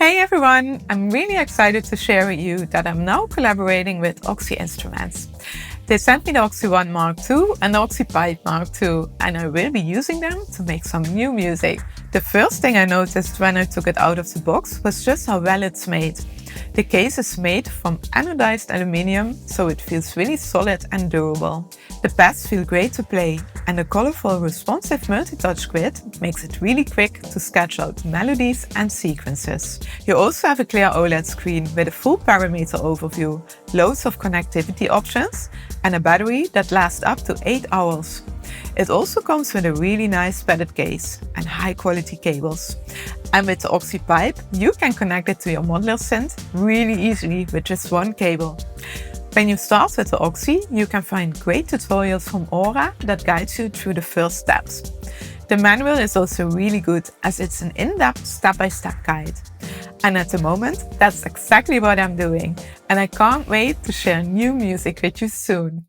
Hey everyone, I'm really excited to share with you that I'm now collaborating with OXI instruments. They sent me the OXI Mark II and the OXI Mark II, and I will be using them to make some new music. The first thing I noticed when I took it out of the box was just how well it's made. The case is made from anodized aluminium, so it feels really solid and durable. The pads feel great to play, and the colorful responsive multi-touch grid makes it really quick to sketch out melodies and sequences. You also have a clear OLED screen with a full parameter overview, loads of connectivity options, and a battery that lasts up to 8 hours. It also comes with a really nice padded case and high quality cables. And with the OXI pipe, you can connect it to your modular synth really easily with just one cable. When you start with the OXI, you can find great tutorials from Aura that guides you through the first steps. The manual is also really good as it's an in-depth step-by-step guide. And at the moment, that's exactly what I'm doing. And I can't wait to share new music with you soon.